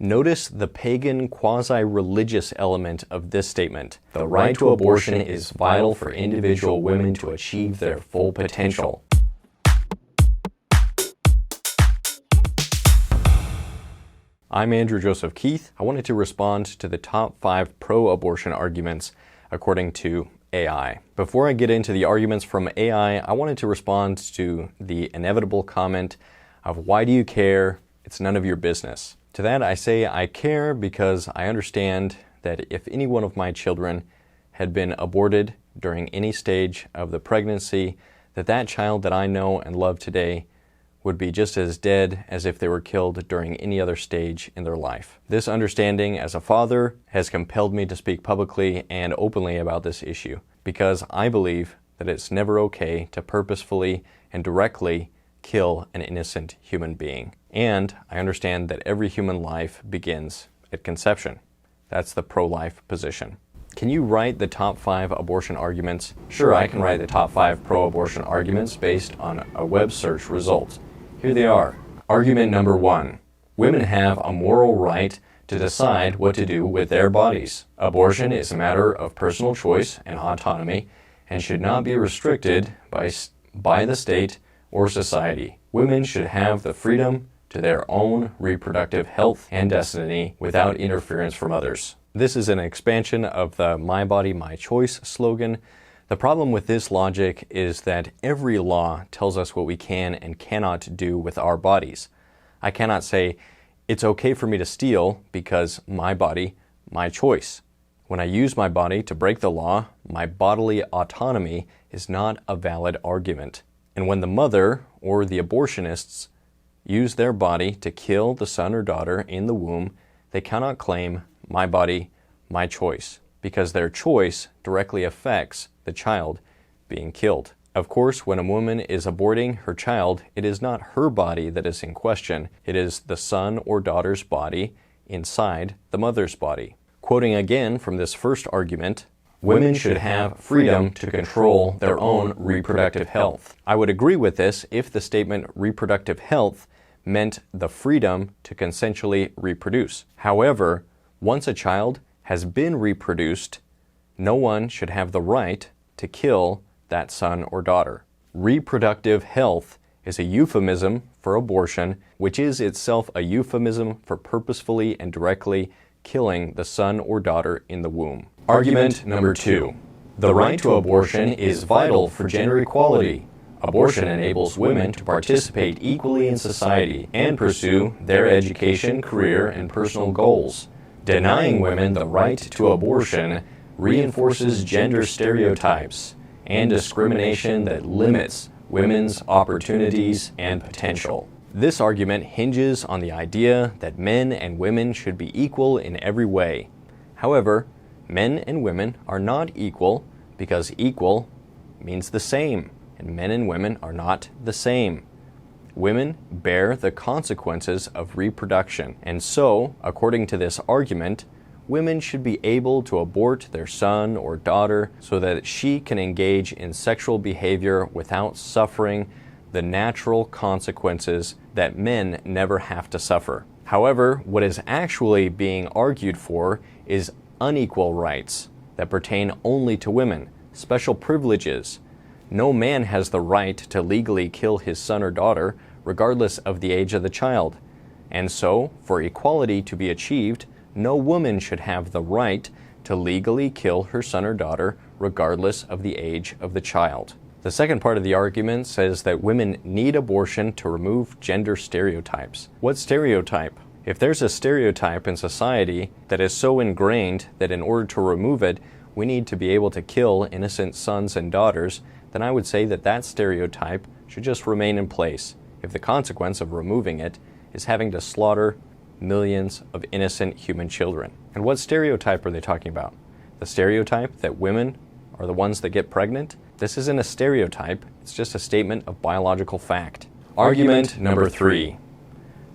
Notice the pagan, quasi-religious element of this statement. The right to abortion is vital for individual women to achieve their full potential. I'm Andrew Joseph Keith. I wanted to respond to the top 5 pro-abortion arguments according to AI. Before I get into the arguments from AI, I wanted to respond to the inevitable comment of why do you care? It's none of your business. To that I say I care because I understand that if any one of my children had been aborted during any stage of the pregnancy, that child that I know and love today would be just as dead as if they were killed during any other stage in their life. This understanding as a father has compelled me to speak publicly and openly about this issue because I believe that it's never okay to purposefully and directly kill an innocent human being. And I understand that every human life begins at conception. That's the pro-life position. Can you write the top 5 abortion arguments? Sure, I can write the top 5 pro-abortion arguments based on a web search result. Here they are. Argument number 1. Women have a moral right to decide what to do with their bodies. Abortion is a matter of personal choice and autonomy and should not be restricted by the state or society. Women should have the freedom to their own reproductive health and destiny without interference from others. This is an expansion of the My Body, My Choice slogan. The problem with this logic is that every law tells us what we can and cannot do with our bodies. I cannot say, it's okay for me to steal because my body, my choice. When I use my body to break the law, my bodily autonomy is not a valid argument. And when the mother or the abortionists use their body to kill the son or daughter in the womb, they cannot claim my body, my choice, because their choice directly affects the child being killed. Of course, when a woman is aborting her child, it is not her body that is in question. It is the son or daughter's body inside the mother's body. Quoting again from this first argument, women should have freedom to control their own reproductive health. I would agree with this if the statement reproductive health meant the freedom to consensually reproduce. However, once a child has been reproduced, no one should have the right to kill that son or daughter. Reproductive health is a euphemism for abortion, which is itself a euphemism for purposefully and directly killing the son or daughter in the womb. Argument number 2. The right to abortion is vital for gender equality. Abortion enables women to participate equally in society and pursue their education, career, and personal goals. Denying women the right to abortion reinforces gender stereotypes and discrimination that limits women's opportunities and potential. This argument hinges on the idea that men and women should be equal in every way. However, men and women are not equal because equal means the same, and men and women are not the same. Women bear the consequences of reproduction, and so, according to this argument, women should be able to abort their son or daughter so that she can engage in sexual behavior without suffering the natural consequences that men never have to suffer. However, what is actually being argued for is unequal rights that pertain only to women, special privileges. No man has the right to legally kill his son or daughter, regardless of the age of the child. And so, for equality to be achieved, no woman should have the right to legally kill her son or daughter, regardless of the age of the child. The second part of the argument says that women need abortion to remove gender stereotypes. What stereotype? If there's a stereotype in society that is so ingrained that in order to remove it, we need to be able to kill innocent sons and daughters, then I would say that stereotype should just remain in place if the consequence of removing it is having to slaughter millions of innocent human children. And what stereotype are they talking about? The stereotype that women are the ones that get pregnant? This isn't a stereotype, it's just a statement of biological fact. Argument number 3.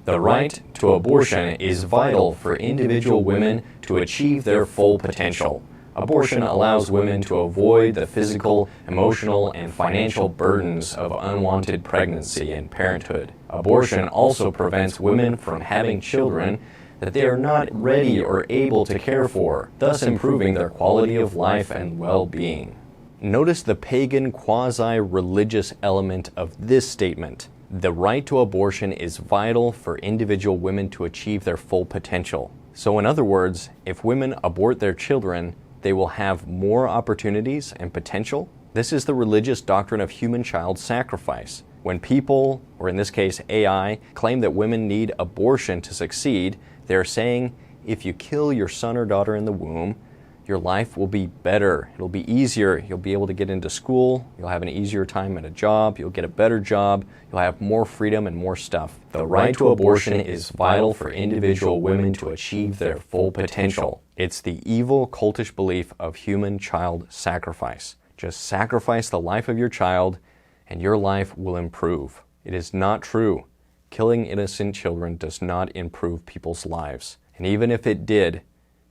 The right to abortion is vital for individual women to achieve their full potential. Abortion allows women to avoid the physical, emotional, and financial burdens of unwanted pregnancy and parenthood. Abortion also prevents women from having children that they are not ready or able to care for, thus improving their quality of life and well-being. Notice the pagan quasi-religious element of this statement. The right to abortion is vital for individual women to achieve their full potential. So in other words, if women abort their children, they will have more opportunities and potential. This is the religious doctrine of human child sacrifice. When people, or in this case AI, claim that women need abortion to succeed, they are saying, if you kill your son or daughter in the womb, your life will be better. It'll be easier. You'll be able to get into school. You'll have an easier time at a job. You'll get a better job. You'll have more freedom and more stuff. The right to abortion is vital for individual women to achieve their full potential. It's the evil, cultish belief of human child sacrifice. Just sacrifice the life of your child and your life will improve. It is not true. Killing innocent children does not improve people's lives. And even if it did,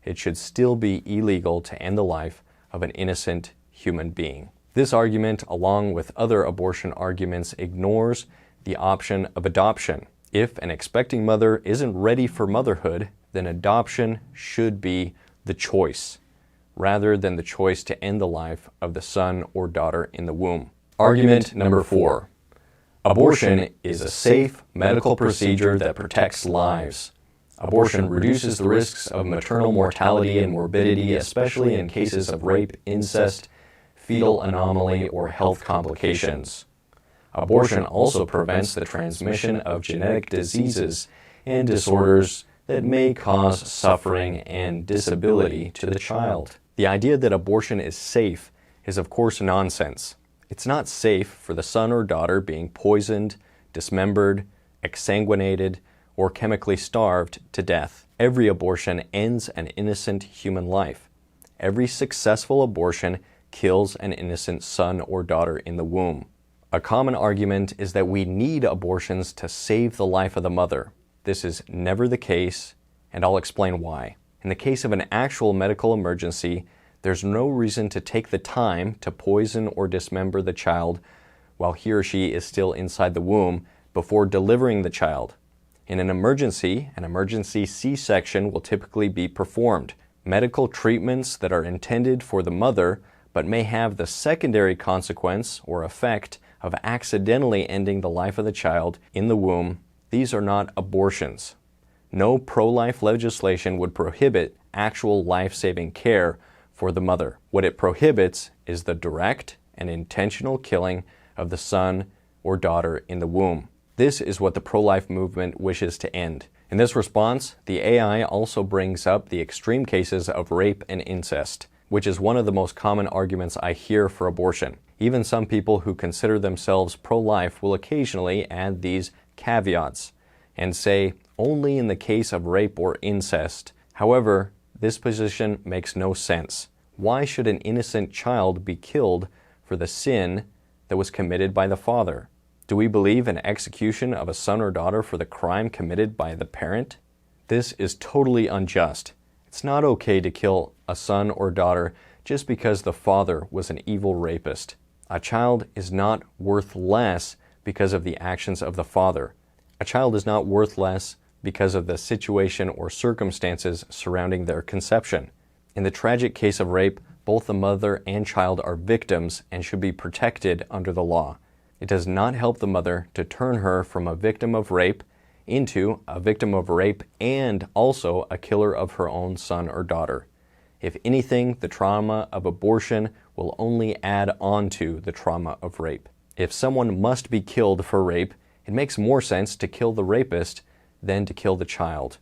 it should still be illegal to end the life of an innocent human being. This argument, along with other abortion arguments, ignores the option of adoption. If an expecting mother isn't ready for motherhood, then adoption should be the choice, rather than the choice to end the life of the son or daughter in the womb. Argument number 4. Abortion is a safe medical procedure that protects lives. Abortion reduces the risks of maternal mortality and morbidity, especially in cases of rape, incest, fetal anomaly, or health complications. Abortion also prevents the transmission of genetic diseases and disorders that may cause suffering and disability to the child. The idea that abortion is safe is of course nonsense. It's not safe for the son or daughter being poisoned, dismembered, exsanguinated, or chemically starved to death. Every abortion ends an innocent human life. Every successful abortion kills an innocent son or daughter in the womb. A common argument is that we need abortions to save the life of the mother. This is never the case, and I'll explain why. In the case of an actual medical emergency, there's no reason to take the time to poison or dismember the child while he or she is still inside the womb before delivering the child. In an emergency C-section will typically be performed. Medical treatments that are intended for the mother but may have the secondary consequence or effect of accidentally ending the life of the child in the womb, these are not abortions. No pro-life legislation would prohibit actual life-saving care for the mother. What it prohibits is the direct and intentional killing of the son or daughter in the womb. This is what the pro-life movement wishes to end. In this response, the AI also brings up the extreme cases of rape and incest, which is one of the most common arguments I hear for abortion. Even some people who consider themselves pro-life will occasionally add these caveats and say only in the case of rape or incest. However, this position makes no sense. Why should an innocent child be killed for the sin that was committed by the father? Do we believe in execution of a son or daughter for the crime committed by the parent? This is totally unjust. It's not okay to kill a son or daughter just because the father was an evil rapist. A child is not worth less because of the actions of the father. A child is not worth less because of the situation or circumstances surrounding their conception. In the tragic case of rape, both the mother and child are victims and should be protected under the law. It does not help the mother to turn her from a victim of rape into a victim of rape and also a killer of her own son or daughter. If anything, the trauma of abortion will only add on to the trauma of rape. If someone must be killed for rape, it makes more sense to kill the rapist than to kill the child.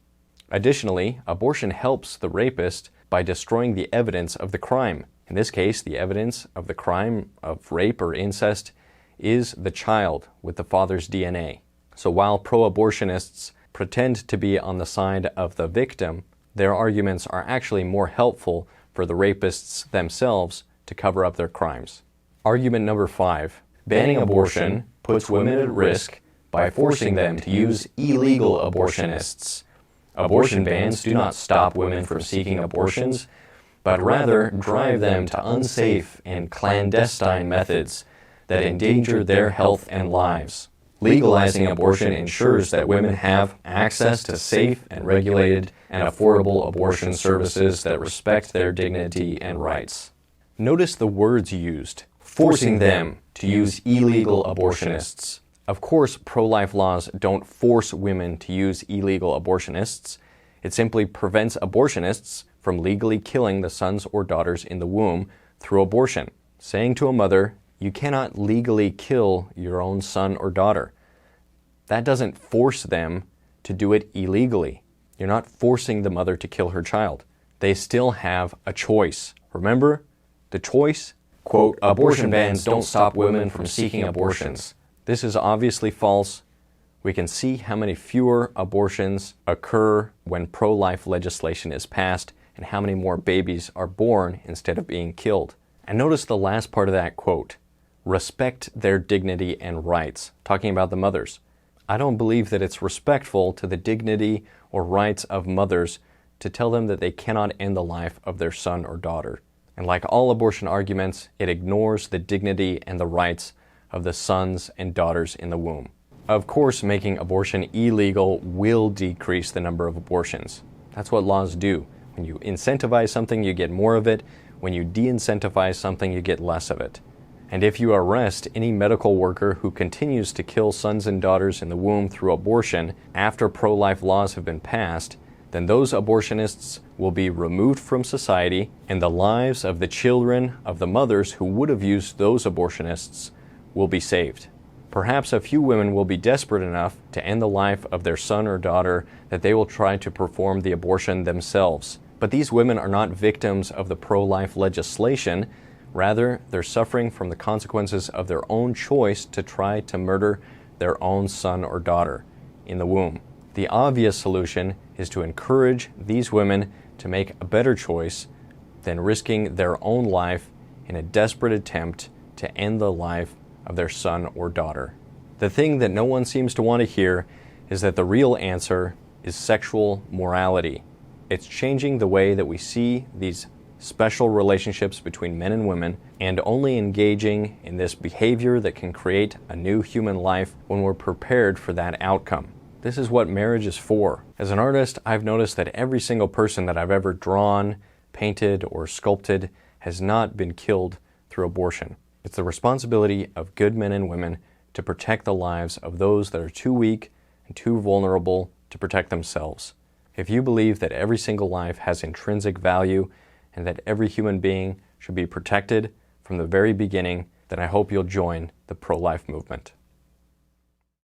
Additionally, abortion helps the rapist by destroying the evidence of the crime. In this case, the evidence of the crime of rape or incest is the child with the father's DNA. So while pro-abortionists pretend to be on the side of the victim, their arguments are actually more helpful for the rapists themselves to cover up their crimes. Argument number 5. Banning abortion puts women at risk by forcing them to use illegal abortionists. Abortion bans do not stop women from seeking abortions, but rather drive them to unsafe and clandestine methods that endanger their health and lives. Legalizing abortion ensures that women have access to safe and regulated and affordable abortion services that respect their dignity and rights. Notice the words used: forcing them to use illegal abortionists. Of course, pro-life laws don't force women to use illegal abortionists. It simply prevents abortionists from legally killing the sons or daughters in the womb through abortion. Saying to a mother, you cannot legally kill your own son or daughter. That doesn't force them to do it illegally. You're not forcing the mother to kill her child. They still have a choice. Remember, the choice? Quote, abortion bans don't stop women from seeking abortions. This is obviously false. We can see how many fewer abortions occur when pro-life legislation is passed and how many more babies are born instead of being killed. And notice the last part of that quote, respect their dignity and rights, talking about the mothers. I don't believe that it's respectful to the dignity or rights of mothers to tell them that they cannot end the life of their son or daughter. And like all abortion arguments, it ignores the dignity and the rights of the sons and daughters in the womb. Of course, making abortion illegal will decrease the number of abortions. That's what laws do. When you incentivize something, you get more of it. When you de-incentivize something, you get less of it. And if you arrest any medical worker who continues to kill sons and daughters in the womb through abortion after pro-life laws have been passed, then those abortionists will be removed from society, and the lives of the children of the mothers who would have used those abortionists will be saved. Perhaps a few women will be desperate enough to end the life of their son or daughter that they will try to perform the abortion themselves. But these women are not victims of the pro-life legislation. Rather, they're suffering from the consequences of their own choice to try to murder their own son or daughter in the womb. The obvious solution is to encourage these women to make a better choice than risking their own life in a desperate attempt to end the life of their son or daughter. The thing that no one seems to want to hear is that the real answer is sexual morality. It's changing the way that we see these special relationships between men and women, and only engaging in this behavior that can create a new human life when we're prepared for that outcome. This is what marriage is for. As an artist, I've noticed that every single person that I've ever drawn, painted, or sculpted has not been killed through abortion. It's the responsibility of good men and women to protect the lives of those that are too weak and too vulnerable to protect themselves. If you believe that every single life has intrinsic value and that every human being should be protected from the very beginning, then I hope you'll join the pro-life movement.